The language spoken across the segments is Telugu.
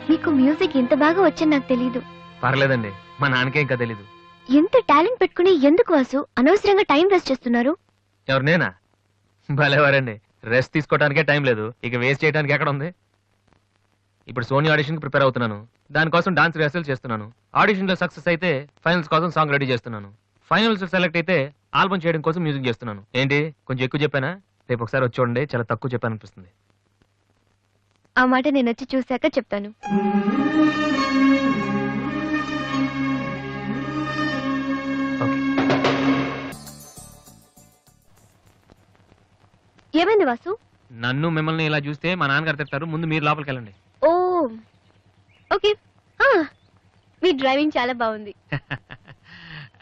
మీకు మ్యూజిక్ ఇంత బాగా వచ్చని నాకు తెలీదు. పర్లేదండి, మా నాన్నకే ఇంకా తెలీదు. ఎంత టాలెంట్ పెట్టుకుని ఎందుకు వాసు అనవసరంగా టైం వేస్ట్ చేస్తున్నారు? ఎవరు, నేనా? భలేవారండి, రెస్ట్ తీసుకోవడానికే టైం లేదు, ఇక వేస్ట్ చేయడానికి ఎక్కడ ఉంది? ఇప్పుడు సోనీ ఆడిషన్ కి ప్రిపేర్ అవుతున్నాను, దానికోసం డాన్స్ రిహర్సల్ చేస్తున్నాను. ఆడిషన్ లో సక్సెస్ అయితే ఫైనల్స్ కోసం సాంగ్ రెడీ చేస్తున్నాను. ఫైనల్స్ సెలెక్ట్ అయితే ఆల్బమ్ చేయడం కోసం మ్యూజిక్ చేస్తున్నాను. ఏంటి కొంచెం ఎక్కువ చెప్పానా? రేపు ఒకసారి వచ్చి చూడండి, చాలా తక్కువ చెప్పాను అనిపిస్తుంది. ఆ మాట నేను వచ్చి చూశాక చెప్తాను. ఏమైంది వాసు? నన్ను మిమ్మల్ని ఇలా చూస్తే మా నాన్నగారు తిడతారు, ముందు మీరు లోపలికి వెళ్ళండి. ఓ ఓకే. మీ డ్రైవింగ్ చాలా బాగుంది.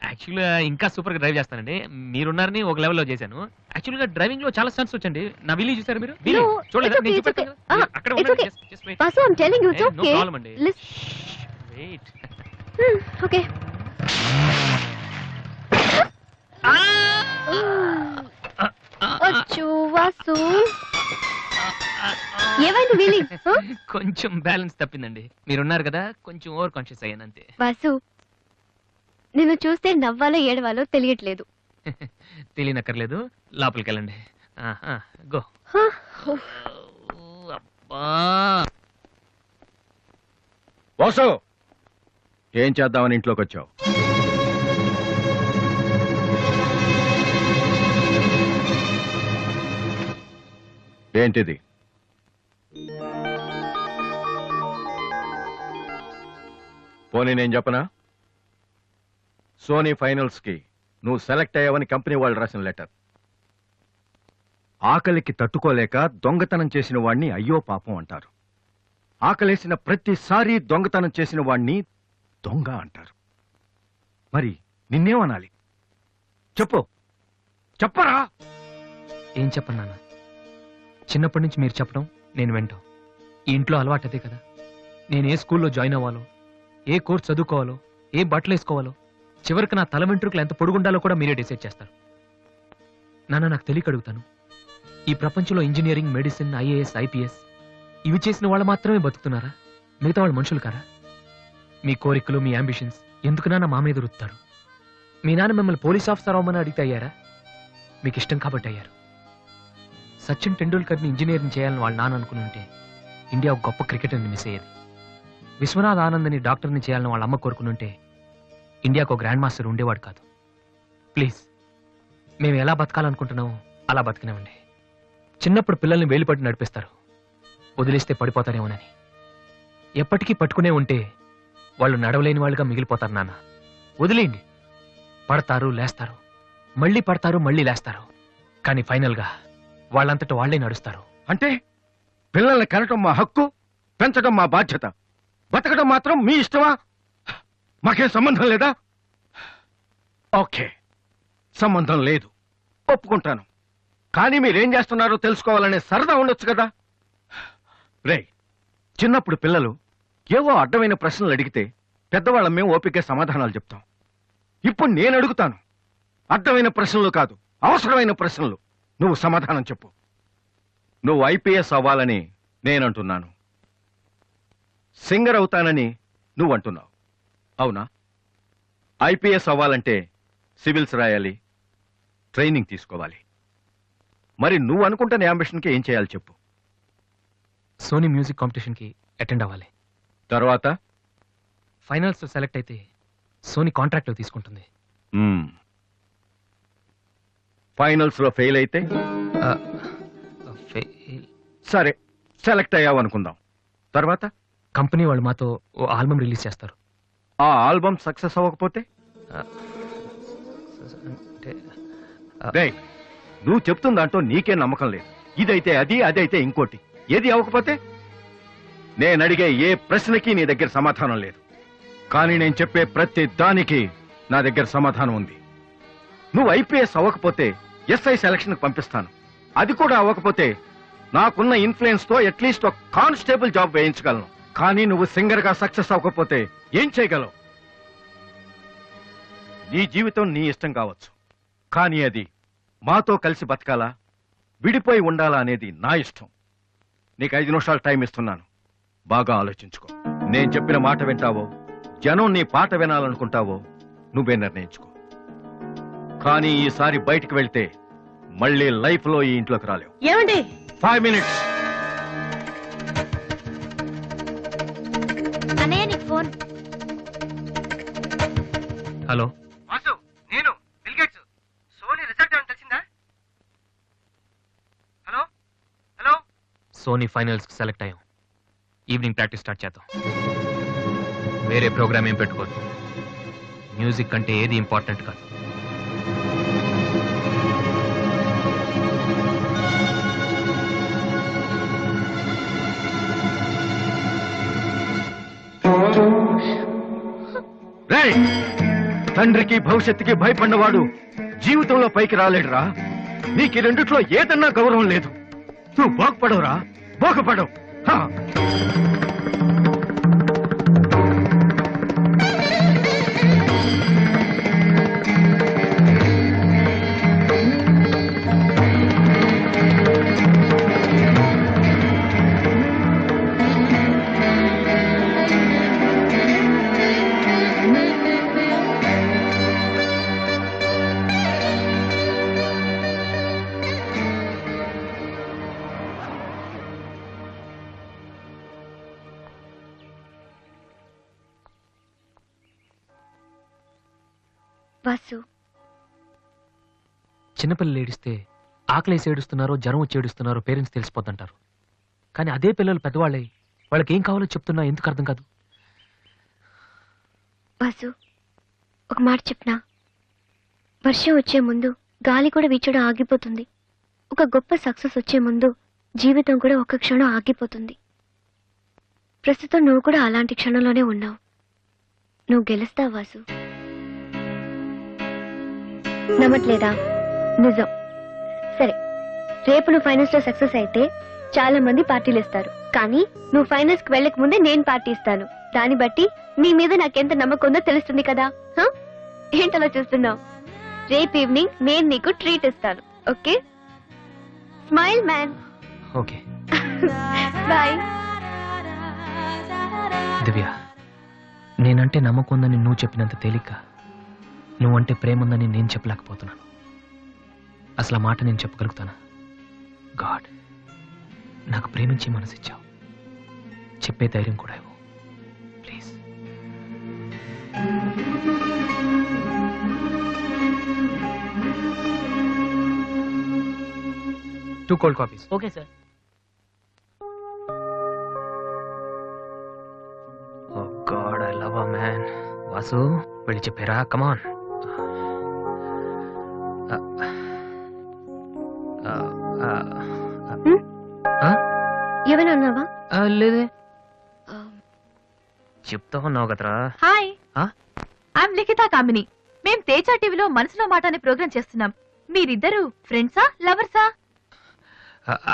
యాక్చువల్గా ఇంకా సూపర్ గా డ్రైవ్ చేస్తానండి. మీరున్నారని ఒక లెవెల్లో చేశాను. యాక్చువల్గా డ్రైవింగ్ లో చాలా స్టన్స్ వచ్చండి. నా విల్లీ చూసారు మీరు? చూడలేదు, నేను చూపెడతాను. అక్కడ ఉండండి. Just wait. Vasu, I'm telling you, it's No okay. problem అండి. Wait. ఓకే. అచ్చో వాసు, ఏమైంది విల్లీ? కొంచెం బ్యాలెన్స్ తప్పిందండి. మీరున్నారు కదా, కొంచెం ఓవర్ కాన్షియస్ అయ్యాను అంతే. వాసు, నిన్ను చూస్తే నవ్వాలో ఏడవాలో తెలియట్లేదు. తెలియనక్కర్లేదు, లోపలికి వెళ్ళండి. గో. వాసు, ఏం చేద్దామని ఇంట్లోకి వచ్చావు? ఏంటిది? పోనీ నేను చెప్పనా? సోనీ ఫైనల్స్ కి నువ్వు సెలెక్ట్ అయ్యావని కంపెనీ వాళ్ళు రాసిన లెటర్. ఆకలికి తట్టుకోలేక దొంగతనం చేసిన వాణ్ణి అయ్యో పాపం అంటారు. ఆకలేసిన ప్రతిసారి దొంగతనం చేసిన వాణ్ణి దొంగ అంటారు. మరి నిన్నేమనాలి చెప్పు, చెప్పరా? ఏం చెప్పను నాన్న, చిన్నప్పటి నుంచి మీరు చెప్పడం నేను వింటాం. ఈ ఇంట్లో అలవాటు అదే కదా. నేను ఏ స్కూల్లో జాయిన్ అవ్వాలో, ఏ కోర్స్ చదువుకోవాలో, ఏ బట్టలు వేసుకోవాలో, చివరికి నా తల వెంట్రుకలు ఎంత పొడుగుండాలో కూడా మీరే డిసైడ్ చేస్తారు. నాన్న, నాకు తెలియక అడుగుతాను, ఈ ప్రపంచంలో ఇంజనీరింగ్, మెడిసిన్, ఐఏఎస్, ఐపీఎస్ ఇవి చేసిన వాళ్ళు మాత్రమే బతుకుతున్నారా? మిగతా వాళ్ళు మనుషులు కారా? మీ కోరికలు, మీ అంబిషన్స్ ఎందుకు నాన్న మా మీద రుత్తారు? మీ నాన్న మిమ్మల్ని పోలీస్ ఆఫీసర్ అవ్వమని అడిగితే అయ్యారా? మీకు ఇష్టం కాబట్టి అయ్యారు. సచిన్ టెండూల్కర్ని ఇంజనీరింగ్ చేయాలని వాళ్ళ నాన్న అనుకుని ఉంటే ఇండియా ఒక గొప్ప క్రికెటర్ని మిస్ అయ్యేది. విశ్వనాథ్ ఆనంద్ని డాక్టర్ని చేయాలని వాళ్ళ అమ్మ కోరుకుని ఉంటే ఇండియాకు ఒక గ్రాండ్ మాస్టర్ ఉండేవాడు కాదు. ప్లీజ్, మేము ఎలా బతకాలనుకుంటున్నామో అలా బతికినామండి. చిన్నప్పుడు పిల్లల్ని వేలిపట్టి నడిపిస్తారు, వదిలేస్తే పడిపోతారేమోనని. ఎప్పటికీ పట్టుకునే ఉంటే వాళ్ళు నడవలేని వాళ్ళుగా మిగిలిపోతారు. నాన్న, వదిలేయండి. పడతారు, లేస్తారు, మళ్ళీ పడతారు, మళ్ళీ లేస్తారు, కానీ ఫైనల్గా వాళ్ళంతటా వాళ్లే నడుస్తారు. అంటే పిల్లల్ని కనటం మా హక్కు, పెంచడం మా బాధ్యత, బతకడం మాత్రం మీ ఇష్టమా? మాకేం సంబంధం లేదా? ఓకే, సంబంధం లేదు, ఒప్పుకుంటాను. కానీ మీరేం చేస్తున్నారో తెలుసుకోవాలనే సరదా ఉండొచ్చు కదా. రే, చిన్నప్పుడు పిల్లలు ఏవో అడ్డమైన ప్రశ్నలు అడిగితే పెద్దవాళ్ళం మేము ఓపిక సమాధానాలు చెప్తాం. ఇప్పుడు నేను అడుగుతాను, అడ్డమైన ప్రశ్నలు కాదు, అవసరమైన ప్రశ్నలు. నువ్వు సమాధానం చెప్పు. నువ్వు ఐపీఎస్ అవ్వాలని నేనంటున్నాను, సింగర్ అవుతానని నువ్వంటున్నావు, అవునా? ఐపీఎస్ అవ్వాలంటే సివిల్స్ రాయాలి, ట్రైనింగ్ తీసుకోవాలి. మరి నువ్వు అనుకుంటున్న అంబిషన్కి ఏం చేయాలి చెప్పు. సోనీ మ్యూజిక్ కాంపిటీషన్కి అటెండ్ అవ్వాలి. తర్వాత ఫైనల్స్ సెలెక్ట్ అయితే సోనీ కాంట్రాక్ట్ తీసుకుంటుంది. ఫైనల్స్ లో ఫెయిల్ అయితే సరే, సెలెక్ట్ అయ్యావు అనుకుందాం. తర్వాత కంపెనీ వాళ్ళు మాతో ఓ ఆల్బమ్ రిలీజ్ చేస్తారు. ఆ ఆల్బమ్ సక్సెస్ అవ్వకపోతే నువ్వు చెప్తున్న దాంట్లో నీకే నమ్మకం లేదు. ఇదైతే అది, అదైతే ఇంకోటి. ఏది అవ్వకపోతే నేను అడిగే ఏ ప్రశ్నకి నీ దగ్గర సమాధానం లేదు. కానీ నేను చెప్పే ప్రతి దానికి నా దగ్గర సమాధానం ఉంది. నువ్వు ఐపీఎస్ అవ్వకపోతే ఎస్ఐ సెలక్షన్ పంపిస్తాను. అది కూడా అవ్వకపోతే నాకున్న ఇన్ఫ్లుయెన్స్ తో అట్లీస్ట్ ఒక కానిస్టేబుల్ జాబ్ వేయించగలను. కానీ నువ్వు సింగర్ గా సక్సెస్ అవ్వకపోతే ఏం చేయగలవు? నీ జీవితం నీ ఇష్టం కావచ్చు, కానీ అది మాతో కలిసి బతకాలా, విడిపోయి ఉండాలా అనేది నా ఇష్టం. నీకు 5 నిమిషాలు టైం ఇస్తున్నాను, బాగా ఆలోచించుకో. నేను చెప్పిన మాట వింటావో జనం నీ పాట వినాలనుకుంటావో నువ్వే నిర్ణయించుకో. కానీ ఈసారి బయటికి వెళ్తే మళ్ళీ లైఫ్ లో ఈ ఇంట్లోకి రాలేవు. ఏమండి 5 మినిట్స్. అన్నయ్య నీకు ఫోన్. హలో వాసు, నేను బిల్ గేట్స్. సోనీ రిజల్ట్ ఏమైనా తెలిసిందా? Hello hello. సోనీ ఫైనల్స్ కి సెలెక్ట్ అయ్యాం. ఈవినింగ్ ప్రాక్టీస్ స్టార్ట్ చేద్దాం. వేరే ప్రోగ్రామ్ ఏం పెట్టుకోవద్దు. మ్యూజిక్ అంటే ఏది ఇంపార్టెంట్ కాదు. రేయ్, తండ్రికి భవిష్యత్తుకి భయపడినవాడు జీవితంలో పైకి రాలేడురా. నీకు ఈ రెండిట్లో ఏదన్నా గౌరవం లేదు. నువ్వు బాగుపడవురా, బాగుపడవు. హా. వాసు, చిన్నపిల్లలు ఏడిస్తే ఆకలేసి ఏడుస్తున్నారో జ్వరం వచ్చి ఏడుస్తున్నారో పేరెంట్స్ తెలిసిపోతుంటారు. కానీ అదే పిల్లలు పెద్దవాళ్ళై వాళ్ళకి ఏం కావాలో చెప్తున్నా ఎందుకు అర్థం కాదు? వాసు, ఒక మాట చెప్పనా? వర్షం వచ్చే ముందు గాలి కూడా వీచడం ఆగిపోతుంది. ఒక గొప్ప సక్సెస్ వచ్చే ముందు జీవితం కూడా ఒక్క క్షణం ఆగిపోతుంది. ప్రస్తుతం నువ్వు కూడా అలాంటి క్షణంలోనే ఉన్నావు. నువ్వు గెలుస్తావు వాసు. నమ్మట్లేదా? నిజం. సరే, రేపు నువ్వు ఫైనల్స్ లో సక్సెస్ అయితే చాలా మంది పార్టీలు ఇస్తారు. కానీ నువ్వు ఫైనల్స్ కి వెళ్ళక ముందే నేను పార్టీ ఇస్తాను. దాన్ని బట్టి నీ మీద నాకెంత నమ్మకం ఉందో తెలుస్తుంది కదా. హ? ఏంటలా చూస్తున్నావు? రేపు ఈవినింగ్ నేను నీకు ట్రీట్ ఇస్తాను. Okay? Smile man. Okay boy. Divya, నేనంటే నమ్మకం ఉందని నువ్వు చెప్పినంత తేలిక నువ్వంటే ప్రేమ ఉందని నేను చెప్పలేకపోతున్నాను. అసలు ఆ మాట నేను చెప్పగలుగుతానా? గాడ్, నాకు ప్రేమించి మనసిచ్చావు. చెప్పే ధైర్యం కూడా ఇవ్వు please. Two cold coffees. Okay sir. Oh God, I love a man. Vasu, వెళ్ళి చెప్పారా? కమాన్. ఏమైనా అన్నావా? లేదే, చెప్తా ఉన్నావు కదరా. హాయ్, ఆ? ఐఎమ్ లిఖితా కామిని. మేం తేజ టీవీలో మనసులో మాట అనే ప్రోగ్రామ్ చేస్తున్నాం. మీరిద్దరు ఫ్రెండ్సా, లవర్సా?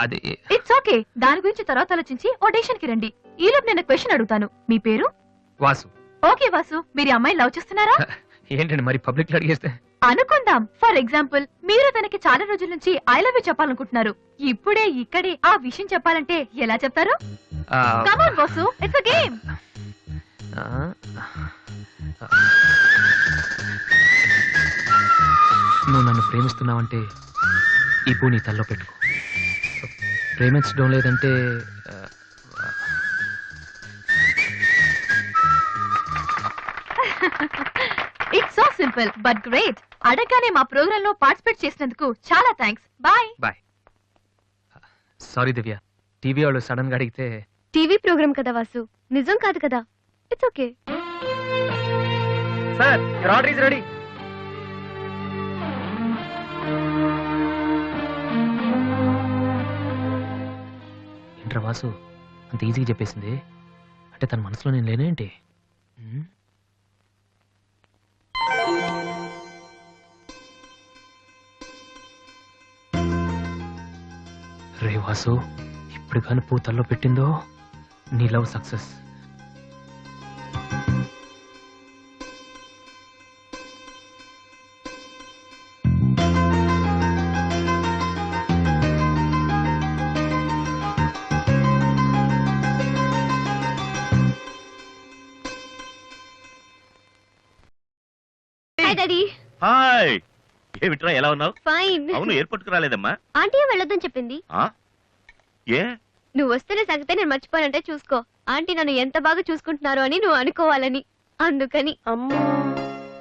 అది ఇట్స్ ఓకే, దాని గురించి తర్వాత ఆలోచించి ఆడిషన్ కి రండి. ఈలోపు నేను క్వశ్చన్ అడుగుతాను. మీ పేరు? వాసు. ఓకే వాసు, మీరు ఈ అమ్మాయి లవ్ చేస్తున్నారా? ఏంటండి మరి పబ్లిక్ లో అడిగేస్తే? అనుకుందాం. ఫర్ ఎగ్జాంపుల్, మీరు తనకి చాలా రోజుల నుంచి ఐ లవ్ యూ చెప్పాలనుకుంటున్నారు. ఇప్పుడే ఇక్కడే ఆ విషయం చెప్పాలంటే ఎలా చెప్తారు? కమాన్ బాసు, ఇట్స్ అ గేమ్. నువ్వు నన్ను ప్రేమిస్తున్నావంటే ఈ పూ నీ తల్లో పెట్టుకో. ప్రేమించడం లేదంటే it's so simple but great. అడగగానే మా ప్రోగ్రామ్ లో పార్టిసిపేట్ చేసినందుకు చాలా థ్యాంక్స్. బాయ్. బాయ్. సారీ దివ్య, టీవీ వాళ్ళు సడన్ గా అడిగితే. టీవీ ప్రోగ్రామ్ కదా వాసు, నిజం కాదు కదా. It's okay. Sir, your order is ready. ఏంట్రా వాసు, అంత ఈజీగా చెప్పేసింది? అంటే తన మనసులో నేను లేనేంటి? రే వాసు, ఇప్పుడు కానీ పూ తల్లో పెట్టిందో నీ love success. Hi daddy. Hi. ఏమిట్రా ఎలా ఉన్నావు? ఫైన్. అవును ఎయిర్పోర్ట్ కు రాలేదమ్మా? ఆంటీ వెళ్ళొద్దని చెప్పింది. ఆ? ఏ? నువ్వు వస్తేనే సంగతే నేను మర్చిపోయానంటే చూసుకో. ఆంటీ నన్ను ఎంత బాగా చూసుకుంటున్నారో అని నువ్వు అనుకోవాలని, అందుకని. అమ్మో,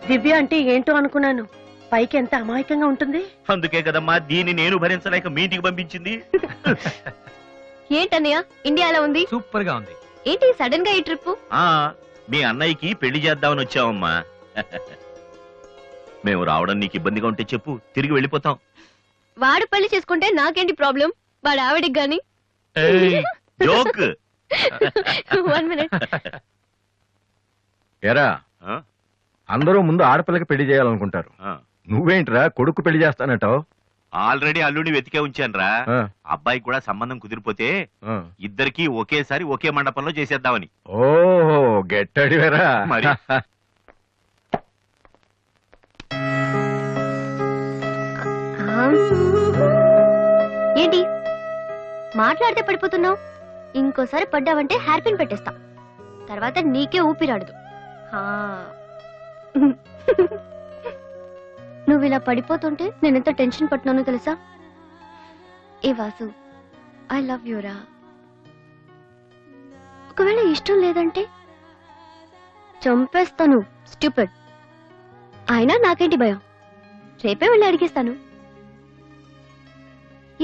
దివ్య అంటే ఏంటో అనుకున్నాను. పైకి ఎంత అమాయకంగా ఉంటుంది. అందుకే కదమ్మా దీన్ని నేను భరించలేక మీ ఇంటికి పంపించింది. ఏంటన్నయ్య ఇండియాలో ఉంది? సూపర్ గా ఉంది. ఏంటి సడన్ గా ఈ ట్రిప్? ఆ మీ అన్నయ్యకి పెళ్లి చేద్దామని వచ్చావమ్మా. మేము రావడం నీకు ఇబ్బందిగా ఉంటే చెప్పు, తిరిగి వెళ్ళిపోతాం. వాడు పెళ్లి చేసుకుంటే నాకేంటి ప్రాబ్లం? వాడు ఆవిడికి గాని. జోక్. 1 minute. ఎరా ఆ? అందరూ ముందు ఆడపిల్లకి పెళ్లి చేయాలనుకుంటారు. ఆ. నువ్వేంట్రా కొడుకు పెళ్లి చేస్తానంటావు? ఆల్రెడీ అల్లుడిని వెతికే ఉంచానురా. అబ్బాయికి కూడా సంబంధం కుదిరిపోతే ఇద్దరికి ఒకేసారి ఒకే మండపంలో చేసేద్దామని. ఓహో గెట్టడివేరా మరి? ఏంటి మాట్లాడితే పడిపోతున్నావు? ఇంకోసారి పడ్డావంటే హెయిర్ పిన్ పెట్టేస్తా. తర్వాత నీకే ఊపిరాడదు. నువ్వు ఇలా పడిపోతుంటే నేనెంత టెన్షన్ పడుతున్నానో తెలుసా? ఏ వాసు, ఐ లవ్ యూరా. ఒకవేళ ఇష్టం లేదంటే చంపేస్తాను. స్టూపిడ్. అయినా నాకేంటి భయం? రేపే వెళ్ళి అడిగేస్తాను.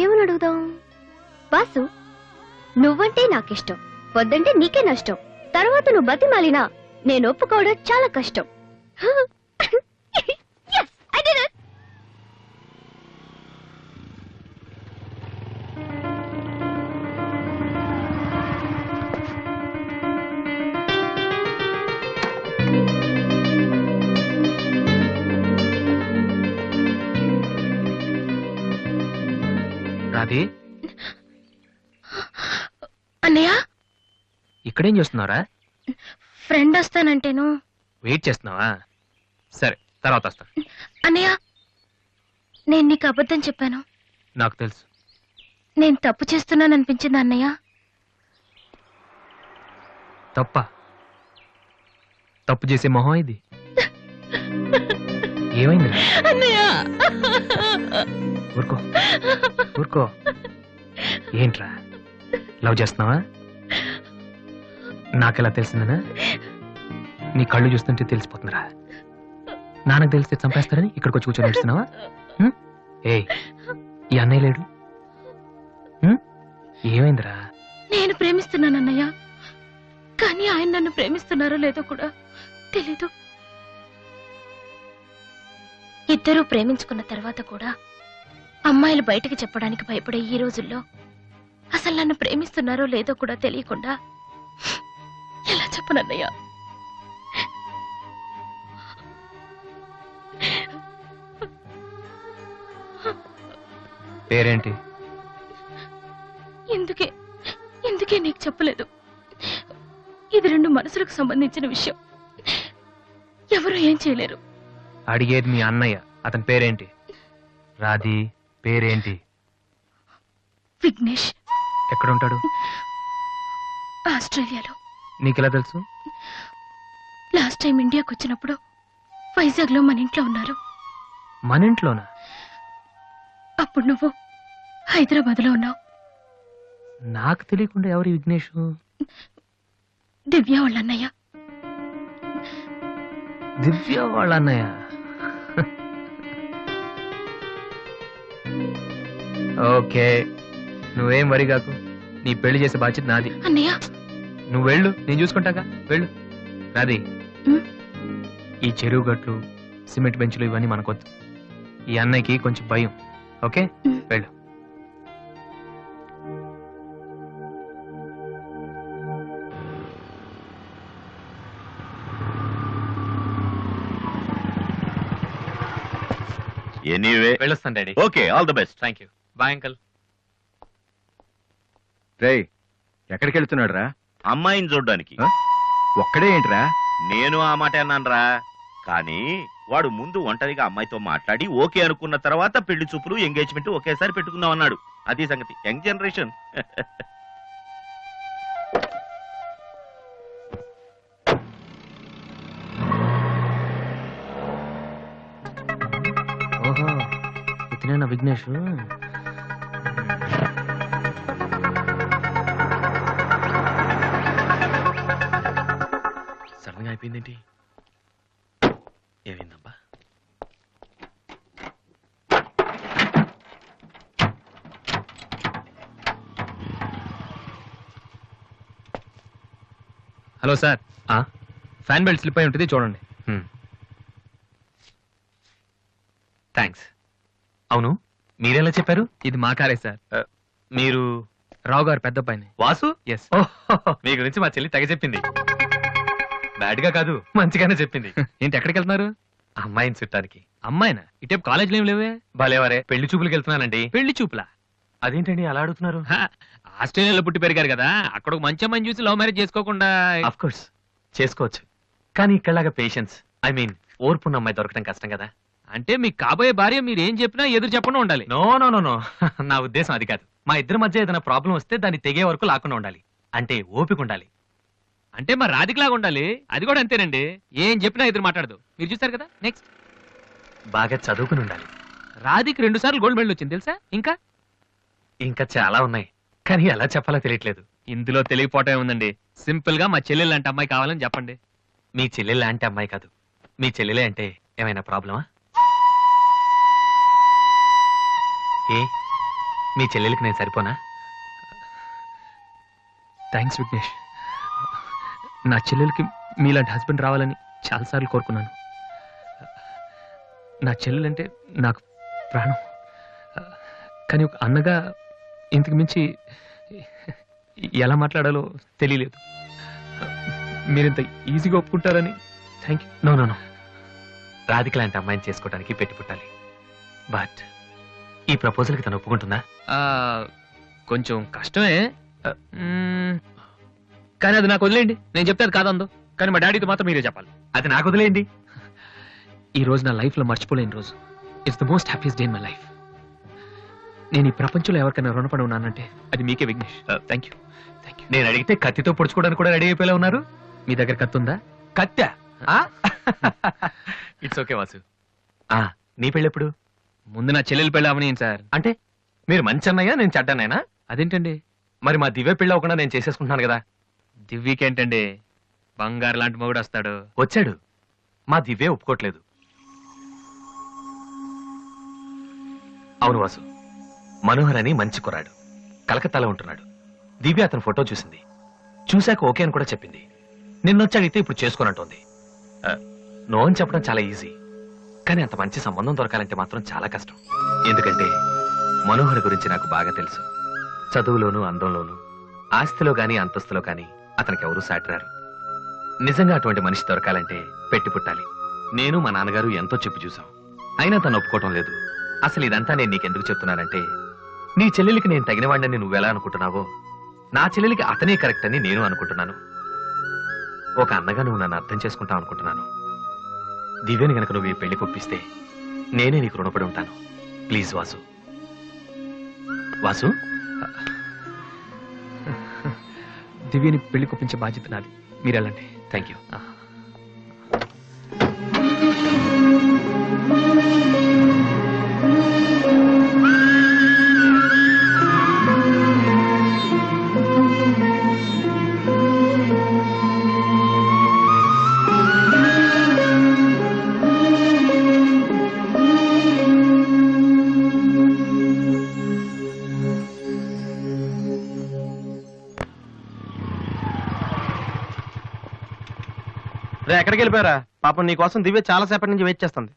ఏమని అడుగుదాం? వాసు, నువ్వంటే నాకిష్టం, వద్దంటే నీకే నష్టం. తర్వాత నువ్వు బతిమాలినా నేను ఒప్పుకోవడం చాలా కష్టం. Yes, I did it. Radhe, అన్నయ్య, ఇక్కడేం చేస్తున్నారా? ఫ్రెండ్ వస్తానంటేను. వెయిట్ చేస్తున్నావా? సరే, తర్వాత వస్తా. అన్నయ్య, నేను నీకు అబద్ధం చెప్పాను. నాకు తెలుసు. నేను తప్పు చేస్తున్నాను అనిపించింది అన్నయ్య. తప్ప? తప్పు చేసే మొహం ఇది. ఏమైంది? అన్నయ్య, ఊరుకో ఊరుకో. ఏంట్రా, లవ్ చేస్తున్నావా? నాకెలా తెలిసిందనా? నీ కళ్ళు చూస్తుంటే తెలిసిపోతుందిరా. నాన్నకు తెలిస్తే చంపేస్తారని ఇక్కడికి వచ్చి కూర్చొని నడుస్తున్నావా? ఏ ఈ అన్నయ్య లేడు? ఏమైందిరా? నేను ప్రేమిస్తున్నాను అన్నయ్య, కానీ ఆయన నన్ను ప్రేమిస్తున్నారో లేదో కూడా తెలీదు. ఇద్దరూ ప్రేమించుకున్న తర్వాత కూడా అమ్మాయిలు బయటకు చెప్పడానికి భయపడే ఈ రోజుల్లో అసలు నన్ను ప్రేమిస్తున్నారో లేదో కూడా తెలియకుండా ఎలా చెప్పనన్నయ్య? పేరేంటి? ఎందుకే ఎందుకే నీకు చెప్పలేదు. ఇది రెండు మనసులకు సంబంధించిన విషయం. ఎవరు ఏం చేయలేరు. అడిగేది మీ అన్నయ్య. అతని పేరేంటి? రాధి పేరేంటి? విఘ్నేష్. ఎక్కడుంటాడు? ఆస్ట్రేలియాలో. నీకెలా తెలుసు? లాస్ట్ టైం ఇండియాకి వచ్చినప్పుడు వైజాగ్ లో మన ఇంట్లో ఉన్నారు. మన ఇంట్లోనా? అప్పుడు నువ్వు హైదరాబాద్ లో ఉన్నావు. నాకు తెలియకుండా ఎవరు విఘ్నేష్? దివ్య వాళ్ళ అన్నయ్య. దివ్య వాళ్ళ అన్నయ్య. ఓకే, నువ్వేం వరి కాకు. నీ పెళ్లి చేసే బాధ్యత నాది. అన్నయ్య, నువ్వు వెళ్ళు, నేను చూసుకుంటాగా. వెళ్ళు రాది. ఉమ్. ఈ చెరువు గట్లు, సిమెంట్ బెంచులు ఇవన్నీ మనకొద్దు. ఈ అన్నయ్యకి కొంచెం భయం. Okay, um. వెళ్ళు. ఎనీవే వెళ్ళొస్తాను daddy. Okay, all the best. Thank you. Bye uncle. రేయ్ ఎక్కడికి వెళ్తున్నాడు రా? అమ్మాయిని చూడ్డానికి. ఒక్కడే ఏంట్రా? నేను ఆ మాట అన్నానురా, కానీ వాడు ముందు ఒంటరిగా అమ్మాయితో మాట్లాడి ఓకే అనుకున్న తర్వాత పెళ్లి చూపులు ఎంగేజ్మెంట్ ఒకేసారి పెట్టుకుందాం అన్నాడు. అది సంగతి. Young generation. నా విఘ్నేష్. సడన్ గా అయిపోయిందేంటి? ఏమైందబ్బా? Hello sir, fan belt slip అయి ఉంటుంది, చూడండి. థ్యాంక్స్. అవును, మీరెలా చెప్పారు? ఇది మా కారే సార్. మీరు రావు గారు పెద్ద పైన. వాసు? ఎస్. మీ గురించి మా చెల్లి తెగ చెప్పింది. బ్యాడ్ గా కాదు, మంచిగానే చెప్పింది. ఏంటి, ఎక్కడికి వెళ్తున్నారు? అమ్మాయిని చుట్టానికి. అమ్మాయినా? ఇటేపు కాలేజీలో ఏం లేవే. భలేవరే, పెళ్లి చూపులకు వెళ్తున్నానండి. పెళ్లి చూపులా? అదేంటండి అలా అడుగుతున్నారు? ఆస్ట్రేలియాలో పుట్టి పెరిగారు కదా, అక్కడ ఒక మంచి అమ్మాయిని చూసి లవ్ మ్యారేజ్ చేసుకోకుండా. ఆఫ్ కోర్స్ చేసుకోవచ్చు, కానీ ఇక్కడలాగా పేషెన్స్, ఐ మీన్ ఓర్పున్న అమ్మాయి దొరకడం కష్టం కదా. అంటే మీకు కాబోయే భార్య మీరు ఏం చెప్పినా ఎదురు చెప్పకుండా ఉండాలి. నో నో నో నో, నా ఉద్దేశం అది కాదు. మా ఇద్దరి మధ్య ఏదైనా ప్రాబ్లం వస్తే దాన్ని తెగే వరకు లాకుండా ఉండాలి. అంటే ఓపిక ఉండాలి. అంటే మరి రాధికలాగా ఉండాలి. అది కూడా అంతేనండి, ఏం చెప్పినా ఎదురు మాట్లాడదు. మీరు చూసారు కదా. నెక్స్ట్, బాగా చదువుకుని ఉండాలి. రాధికి 2 సార్లు గోల్డ్ మెడల్ వచ్చింది తెలుసా? ఇంకా చాలా ఉన్నాయి, కానీ ఎలా చెప్పాలో తెలియట్లేదు. ఇందులో తెలియపోవటం ఉందండి. సింపుల్ గా మా చెల్లెలు లాంటి అమ్మాయి కావాలని చెప్పండి. మీ చెల్లెలు లాంటి అమ్మాయి కాదు, మీ చెల్లెలే అంటే ఏమైనా ప్రాబ్లమా? ఏ, మీ చెల్లెలకి నేను సరిపోనా? థ్యాంక్స్ విఘ్నేష్. నా చెల్లెలకి మీలాంటి హస్బెండ్ రావాలని చాలాసార్లు కోరుకున్నాను. నా చెల్లెలంటే నాకు ప్రాణం. కానీ ఒక అన్నగా ఇంతకు మించి ఎలా మాట్లాడాలో తెలియలేదు. మీరింత ఈజీగా ఒప్పుకుంటారని thank you. No no no, Radhika లాంటి అమ్మాయిని చేసుకోవడానికి పెట్టి పుట్టాలి. బట్ ఈ ప్రపోజల్కి తను ఒప్పుకుంటుందా? కొంచెం కష్టమే, కానీ అది నాకు వదిలేయండి. నేను చెప్తే అది కాదందో, కానీ మా డాడీతో మాత్రం మీరే చెప్పాలి. అది నాకు వదిలేయండి. ఈ రోజు నా లైఫ్లో మర్చిపోలేని రోజు. It's the most happiest day in my life. నేను ఈ ప్రపంచంలో ఎవరికైనా రుణపడి ఉన్నానంటే అది మీకే విఘ్నేష్. Thank you. నేను అడిగితే కత్తితో పొడుచుకోవడానికి కూడా రెడీ అయిపోయేలా ఉన్నారు. మీ దగ్గర కత్తి ఉందా? కత్తా? It's okay Vasu. నీ పెళ్ళెప్పుడు? ముందు నా చెల్లెలు పెళ్ళి అవనీయండి సార్. అంటే మీరు మంచి అన్నయ్యా, నేను చెడ్డన్నయ్యనా? అదేంటండి? మరి మా దివ్య పెళ్ళి అవ్వకుండా నేను చేసేసుకుంటున్నాను కదా. దివ్యకేంటండి, బంగారు లాంటి మొగుడు వస్తాడు. వచ్చాడు, మా దివ్య ఒప్పుకోట్లేదు. అవును వాసు, మనోహర్ అని మంచి కుర్రాడు, కలకత్తాలో ఉంటున్నాడు. దివ్య అతని ఫోటో చూసింది, చూశాక ఓకే అని కూడా చెప్పింది. నిన్నొచ్చి అడిగితే ఇప్పుడు చేసుకోనంటోంది. నో అని చెప్పడం చాలా ఈజీ, కానీ అంత మంచి సంబంధం దొరకాలంటే మాత్రం చాలా కష్టం. ఎందుకంటే మనోహర్ గురించి నాకు బాగా తెలుసు. చదువులోను, అందంలోను, ఆస్తిలో గాని అంతస్తులో గాని అతనికి ఎవరూ సాటిరారు. నిజంగా అటువంటి మనిషి దొరకాలంటే పెట్టి పుట్టాలి. నేను మా నాన్నగారు ఎంతో చెప్పి చూసాం, అయినా తను ఒప్పుకోవటం లేదు. అసలు ఇదంతా నేను నీకెందుకు చెప్తున్నానంటే, నీ చెల్లెలికి నేను తగినవాడిని నువ్వెలా అనుకుంటున్నావో, నా చెల్లెలికి అతనే కరెక్ట్ అని నేను అనుకుంటున్నాను. ఒక అన్నగా నువ్వు నన్ను అర్థం చేసుకుంటావు అనుకుంటున్నాను. దివ్యని గనక నువ్వు ఈ పెళ్లి కొప్పిస్తే నేనే నీకు రుణపడి ఉంటాను. ప్లీజ్ వాసు. వాసు, దివ్యని పెళ్లి కొప్పించే బాధ్యత నాది. మీరు వెళ్ళండి. Thank you. ఎక్కడికి వెళ్ళిపోయారా? పాపం నీ కోసం దివ్య చాలా సేపటి నుంచి వెయిట్ చేస్తుంది.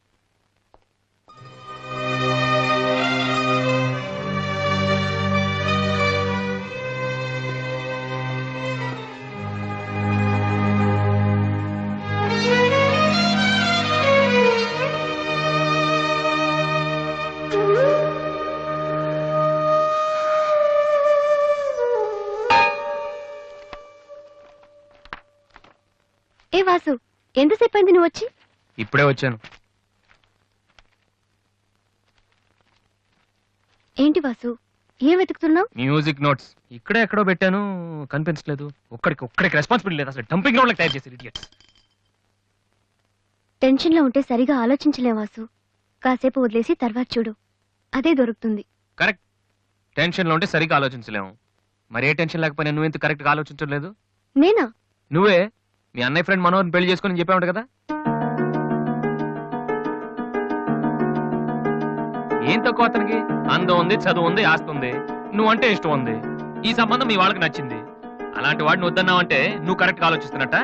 ఏ వాసు, ఎంతసేపు అయింది నువ్వు వచ్చి? ఇప్పుడే వచ్చాను. ఏంటి వాసు, ఏం వెతుకుతున్నావు? మ్యూజిక్ నోట్స్ ఇక్కడే ఎక్కడో పెట్టాను, కనిపించలేదు. ఒక్కడికి రెస్పాన్సిబిలిటీ లేదు. అసలు డంపింగ్ గ్రౌండ్ తయారు చేసి ఇడియట్స్. టెన్షన్ లో ఉంటే సరిగా ఆలోచించలేం వాసు. కాసేపు వదిలేసి తర్వాత చూడు. అదే దొరుకుతుంది. కరెక్ట్. టెన్షన్లో ఉంటే సరిగ్గా ఆలోచించలేము. మరి ఏ టెన్షన్ లేకపోయినా నువ్వెందుకు కరెక్ట్గా ఆలోచించలేదు? నేనా? నువ్వే మీ అన్నయ్య ఫ్రెండ్ మనోహర్ని పెళ్లి చేసుకొని చెప్పావు కదా. ఏం తక్కువ అతనికి? అందం ఉంది, చదువు ఉంది, ఆస్తి ఉంది, నువ్వంటే ఇష్టం ఉంది. ఈ సంబంధం మీ వాళ్ళకి నచ్చింది. అలాంటి వాడిని వద్దన్నావంటే నువ్వు కరెక్ట్ గా ఆలోచిస్తున్నట్ట.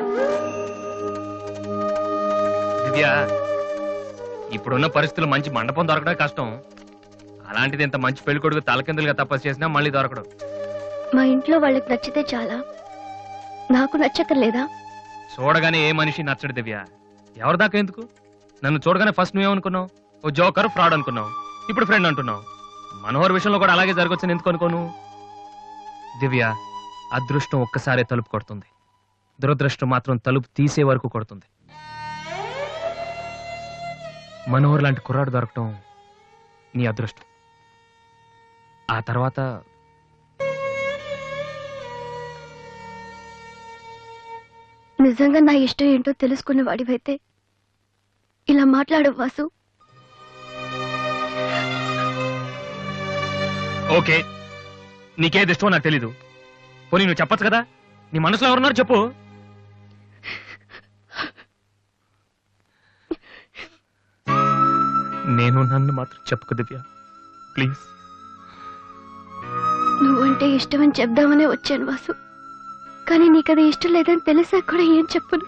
దివ్య, ఇప్పుడున్న పరిస్థితులు మంచి మండపం దొరకడం కష్టం. అలాంటిది ఇంత మంచి పెళ్లి కొడుకు తలకిందులుగా తపస్సు చేసినా మళ్ళీ దొరకడం. మా ఇంట్లో వాళ్ళకి నచ్చితే చాలా, నాకు నచ్చక్కర్లేదా? చూడగానే ఏ మనిషి నచ్చడు దివ్య. ఎవరి దాకా ఎందుకు? నన్ను చూడగానే ఫస్ట్ నువ్వేమనుకున్నావు? ఓ జోకర్, ఫ్రాడ్ అనుకున్నావు. ఇప్పుడు ఫ్రెండ్ అంటున్నావు. మనోహర్ విషయంలో కూడా అలాగే జరగొచ్చని ఎందుకు అనుకోను? దివ్య, అదృష్టం ఒక్కసారే తలుపు కొడుతుంది, దురదృష్టం మాత్రం తలుపు తీసే వరకు కొడుతుంది. మనోహర్ లాంటి కుర్రాడు దొరకటం నీ అదృష్టం. ఆ తర్వాత నిజంగా నా ఇష్టం ఏంటో తెలుసుకునే వాడివైతే ఇలా మాట్లాడవు వాసు. ఓకే, నీకేది ఇష్టమో నాకు తెలీదు. పోనీ నువ్వు చెప్పచ్చు కదా, నీ మనసులో ఎవరున్నారు చెప్పు. నేను నన్ను మాత్రం చెప్పుకు దివ్య, ప్లీజ్. నువ్వంటే ఇష్టమని చెప్దామనే వచ్చాను వాసు, కానీ నీకది ఇష్టం లేదని తెలిసా కూడా ఏం చెప్పను.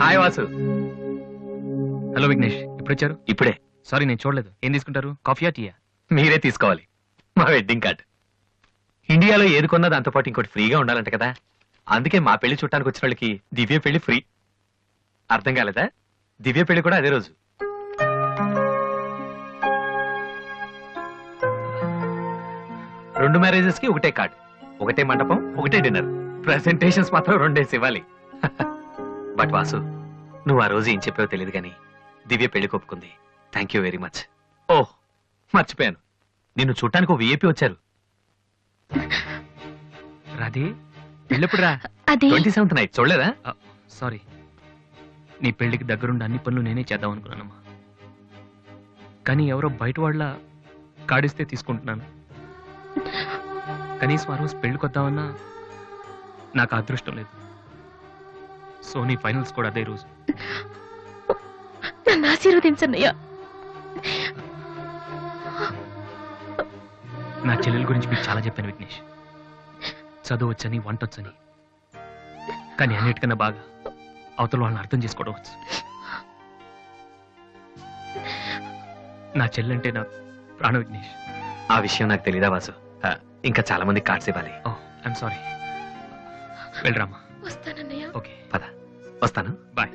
హాయ్ వాసు. హలో విఘ్నేష్, ఇప్పుడు వచ్చారు? ఇప్పుడే. సారీ, నేను చూడలేదు. ఏం తీసుకుంటారు, కాఫీయా టీయా? మీరే తీసుకోవాలి. మా వెడ్డింగ్ కార్డ్. ఇండియాలో ఏది కొన్నా దాంతో పాటు ఇంకోటి ఫ్రీగా ఉండాలంట కదా. అందుకే మా పెళ్లి చుట్టానికి వచ్చిన వాళ్ళకి దివ్య పెళ్లి ఫ్రీ. అర్థం కాలేదా? దివ్య పెళ్లి కూడా అదే రోజు. రెండు మ్యారేజెస్ కి ఒకటే కార్డ్, ఒకటే మండపం, ఒకటే డిన్నర్. ప్రెసెంటేషన్స్ మాత్రం రెండేసి ఇవ్వాలి. బట్ వాసు, నువ్వు ఆ రోజు ఏం చెప్పావో తెలియదు కానీ దివ్య పెళ్లి ఒప్పుకుంది. Thank you very much. Oh, మర్చిపోయాను, నిన్ను చూడటానికి ఓ విఐపి వచ్చారు. రాధే, పెళ్ళెప్పుడు రా? అది 27th నైట్ చూడలేదా? సారీ, నీ పెళ్లికి దగ్గరుండి అన్ని పనులు నేనే చేద్దాం అనుకున్నానమ్మా. కానీ ఎవరో బయట వాళ్ళ కాడిస్తే తీసుకుంటున్నాను. కనీసం ఆ రోజు పెళ్లికి వద్దామన్నా నాకు అదృష్టం లేదు. సో నీ ఫైనల్స్ కూడా అదే రోజు. నన్ను ఆశీర్వదించన్నయ్యా. నా చెల్లెల గురించి మీకు చాలా చెప్పాను విఘ్నేష్. చదువు వచ్చని, వంట వచ్చని, కానీ అన్నిటికన్నా బాగా అవతల వాళ్ళని అర్థం చేసుకోవడం వచ్చు. నా చెల్లెంటే నా ప్రాణ విఘ్నేష్. ఆ విషయం నాకు తెలీదా వాసు? ఇంకా చాలా మంది కార్డ్స్ ఇవ్వాలి. ఓ, ఐఎమ్ సారీ. వెళ్ళరామా. వస్తానన్నయ్య. ఓకే, పద, వస్తాను. Bye.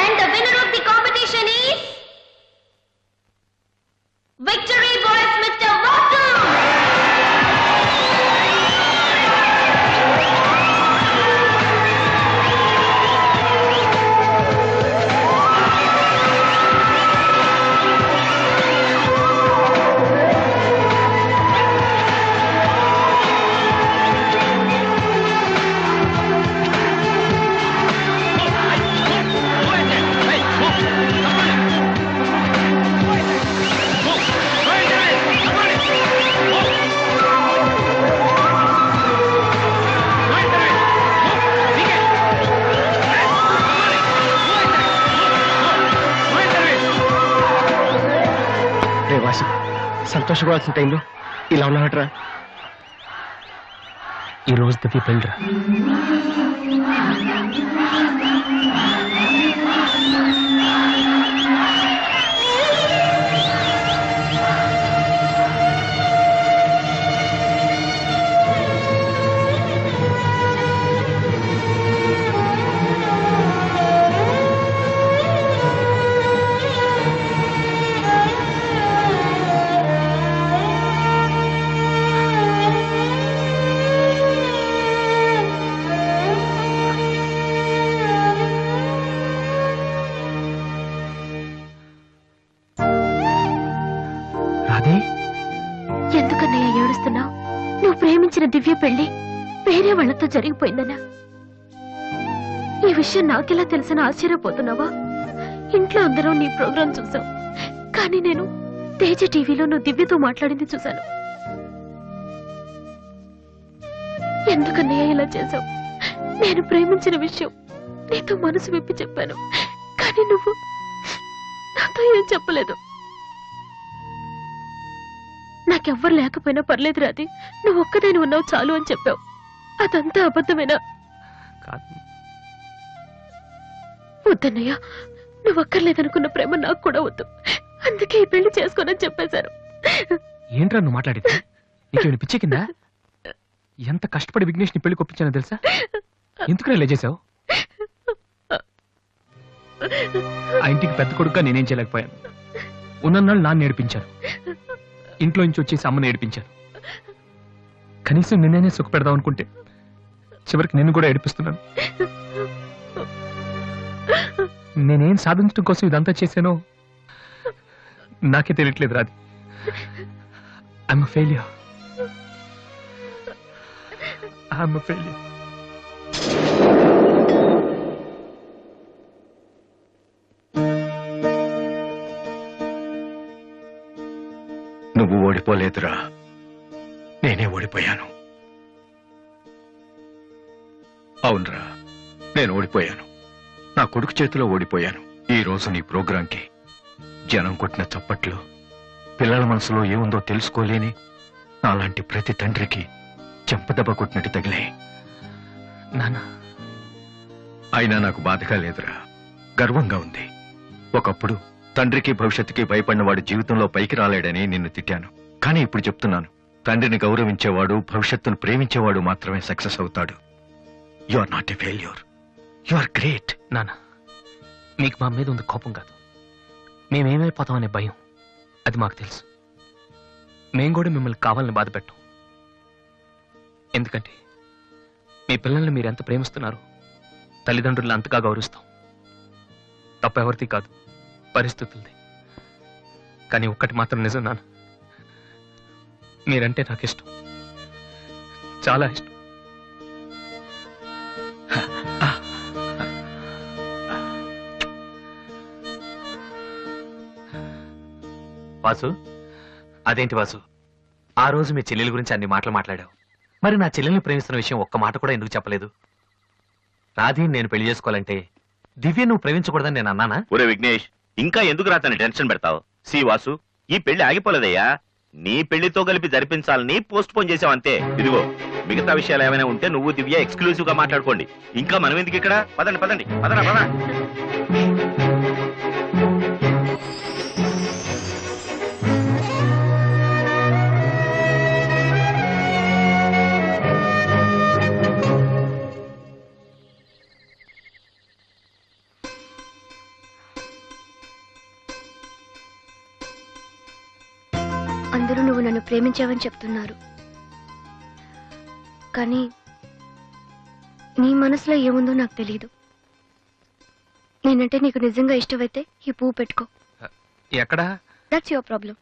And the winner of the competition is Victory Boys Mr. Vasu. సంతోషపడాల్సిన టైంలో ఇలా ఉన్నాడరా. ఈ రోజు దివ్య పెళ్ళిరా. ఎందుకన్నయ్య ఏడుస్తున్నావు? నువ్వు ప్రేమించిన దివ్య పెళ్లి వేరే వాళ్లతో జరిగిపోయిందనా? ఈ విషయం నాకెలా తెలిసిన ఆశ్చర్యపోతున్నావా? ఇంట్లో అందరం నీ ప్రోగ్రాం చూసాం, కానీ నేను తేజ టీవీలో నువ్వు దివ్యతో మాట్లాడింది చూశాను. ఎందుకన్నయ్య ఇలా చేశావు? నేను ప్రేమించిన విషయం నీతో మనసు విప్పి చెప్పాను, కానీ నువ్వు నాతో ఏం చెప్పలేదు. నాకెవ్వరు లేకపోయినా పర్లేదు రాది, నువ్వు ఒక్కదాని ఉన్నావు చాలు అని చెప్పావు. అదంతా అబద్ధమేనా? వద్దన్నయ్య, నువ్వు అక్కర్లేదనుకున్న ప్రేమ నాకు కూడా వద్దు. అందుకే ఈ పెళ్లి చేసుకోనని చెప్పేశారు. ఏంట్రా నువ్వు మాట్లాడింది? నీకేమైనా పిచ్చి కిందా? ఎంత కష్టపడి విఘ్నేష్ ని పెళ్లి కొప్పించానో తెలుసా? ఎందుకు ఇలా చేసావు? ఆ ఇంటికి పెద్ద కొడుకుగా నేనేం చేయలేకపోయాను. ఉన్నన్నాళ్ళు నాన్న నేర్పించాను, ఇంట్లో నుంచి వచ్చేసి అమ్మని ఏడిపించాను. కనీసం నిన్నేనే సుఖ పెడదాం అనుకుంటే చివరికి నిన్ను కూడా ఏడిపిస్తున్నాను. నేనేం సాధించడం కోసం ఇదంతా చేశానో నాకే తెలియట్లేదు Radhi. I'm failure. I'm failure. నువ్వు ఓడిపోలేదురా, నేనే ఓడిపోయాను. అవునరా, నేను ఓడిపోయాను. నా కొడుకు చేతిలో ఓడిపోయాను. ఈ రోజు నీ ప్రోగ్రాంకి జనం కొట్టిన చప్పట్లు పిల్లల మనసులో ఏముందో తెలుసుకోలేని నాలాంటి ప్రతి తండ్రికి చెంపదెబ్బ కొట్టినట్టు తగిలే. నాన్న, అయినా నాకు బాధగా లేదురా, గర్వంగా ఉంది. ఒకప్పుడు తండ్రికి భవిష్యత్తుకి భయపడిన వాడు జీవితంలో పైకి రాలేడని నిన్ను తిట్టాను. కానీ ఇప్పుడు చెప్తున్నాను, తండ్రిని గౌరవించేవాడు, భవిష్యత్తును ప్రేమించేవాడు మాత్రమే సక్సెస్ అవుతాడు. You are not a failure, you are great. నాన్న, మీకు మా మీద ఉంది కోపం కాదు, మేమేమైపోతామనే భయం. అది మాకు తెలుసు. మేం కూడా మిమ్మల్ని కావాలని బాధ పెట్టాం. ఎందుకంటే మీ పిల్లల్ని మీరు ఎంత ప్రేమిస్తున్నారో తల్లిదండ్రులను అంతగా గౌరవిస్తాం. తప్ప ఎవరిది కాదు, పరిస్థితులది. కానీ ఒక్కటి మాత్రం నిజం నాన్న, మీరంటే నాకు ఇష్టం, చాలా ఇష్టం. వాసు, అదేంటి వాసు, ఆ రోజు మీ చెల్లెల గురించి అన్ని మాటలు మాట్లాడావు. మరి నా చెల్లెల్ని ప్రేమిస్తున్న విషయం ఒక్క మాట కూడా ఎందుకు చెప్పలేదు? రాధీని నేను పెళ్లి చేసుకోవాలంటే దివ్య నువ్వు ప్రేమించకూడదని నేను అన్నానా? ఒరే విఘ్నేష్, ఇంకా ఎందుకు రాతని టెన్షన్ పెడతావు? సి వాసు, ఈ పెళ్లి ఆగిపోలేదయ్యా. నీ పెళ్లితో కలిపి జరిపించాలని పోస్ట్ పోన్ చేసావంతే. ఇదిగో మిగతా విషయాలు ఏమైనా ఉంటే నువ్వు దివ్య ఎక్స్క్లూజివ్ గా మాట్లాడుకోండి. ఇంకా మనం ఎందుకు ఇక్కడ? పదండి పదండి, పదరా పద. అందరూ నువ్వు నన్ను ప్రేమించావని చెప్తున్నారు, కానీ నీ మనసులో ఏముందో నాకు తెలీదు. నేనంటే నీకు నిజంగా ఇష్టమైతే ఈ పువ్వు పెట్టుకో. ఎక్కడా? That's your problem.